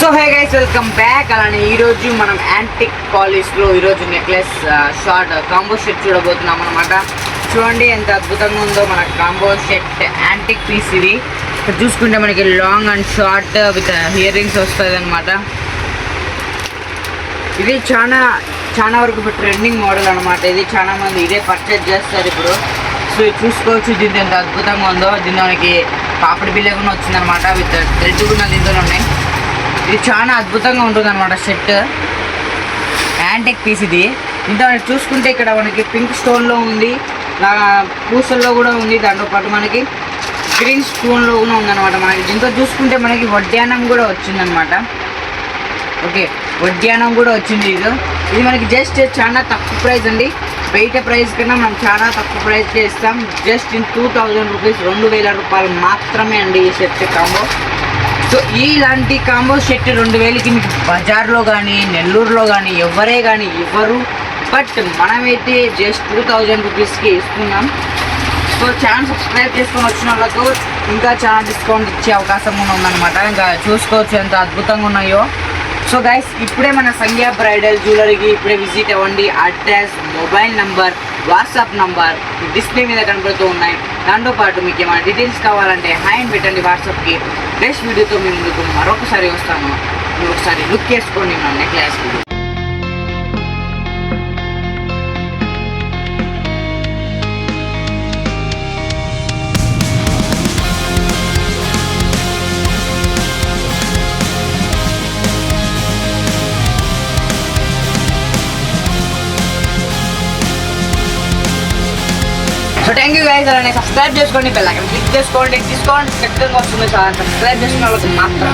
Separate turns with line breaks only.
So hey guys, welcome back. అలానే ఈరోజు మనం యాంటిక్ పాలిష్లో ఈరోజు నెక్లెస్ షార్ట్ కాంబో సెట్ చూడబోతున్నాం అనమాట. చూడండి ఎంత అద్భుతంగా ఉందో మన కాంబో సెట్ యాంటిక్ పీస్. ఇది ఇక్కడ చూసుకుంటే మనకి long and short with ear rings వస్తుంది అనమాట. ఇది చాలా వరకు ఇప్పుడు ట్రెండింగ్ మోడల్ అనమాట. ఇది చాలా మంది ఇదే పర్చేజ్ చేస్తారు ఇప్పుడు. సో ఇది చూసుకోవచ్చు దీంతో ఎంత అద్భుతంగా ఉందో. దీంతో మనకి పాపడి బిల్ల కూడా వచ్చిందనమాట. విత్ థ్రెడ్ కూడా దీంతో ఉన్నాయి. ఇది చాలా అద్భుతంగా ఉంటుంది అనమాట సెట్ యాంటిక్ పీస్. ఇది ఇంత మనకి చూసుకుంటే ఇక్కడ మనకి పింక్ స్టోన్లో ఉంది, పూసల్లో కూడా ఉంది, దాంతో పాటు మనకి గ్రీన్ స్టోన్లో కూడా ఉందన్నమాట. మనకి దీంతో చూసుకుంటే మనకి వడ్డానం కూడా వచ్చిందనమాట. ఓకే, వడ్డానం కూడా వచ్చింది. ఇది మనకి జస్ట్ చాలా తక్కువ ప్రైస్ అండి. బయట ప్రైస్ కన్నా మనం చాలా తక్కువ ప్రైస్కే ఇస్తాం. జస్ట్ ఇన్ 2000 రూపీస్, 2000 రూపాయలు మాత్రమే అండి ఈ సెట్ కాంబో. సో ఇలాంటి కాంబో సెట్ 2000కి మీకు బజార్లో కానీ నెల్లూరులో కానీ ఎవరే కానీ ఇవ్వరు. బట్ మనమైతే జస్ట్ 2000 రూపీస్కి ఇస్తున్నాం. సో ఛానల్ సబ్స్క్రైబ్ చేసుకొని వచ్చిన వాళ్ళకు ఇంకా చాలా డిస్కౌంట్ ఇచ్చే అవకాశం కూడా ఉందన్నమాట. ఇంకా చూసుకోవచ్చు ఎంత అద్భుతంగా ఉన్నాయో. సో గైస్, ఇప్పుడే మన సంధ్యా బ్రైడల్ జ్యువెలరీకి ఇప్పుడే విజిట్ అవ్వండి. Address, mobile number, WhatsApp number display మీద కనబడుతూ ఉన్నాయి. దాంతోపాటు మీకు ఏమైనా డీటెయిల్స్ కావాలంటే హాయ్ పెట్టండి వాట్సాప్కి. బెస్ట్ వీడియోతో మీ ముందుకు మరొకసారి వస్తాను. మీరు ఒకసారి లుక్ చేసుకోండి నా necklace video. So thank you guys. అలానే సబ్స్క్రైబ్ చేసుకోండి, బెల్ ఐకాన్ క్లిక్ చేసుకోండి. డిస్కౌంట్ ఖచ్చితంగా వస్తుంది. సబ్స్క్రైబ్ చేసుకున్న వాళ్ళకి మాత్రం.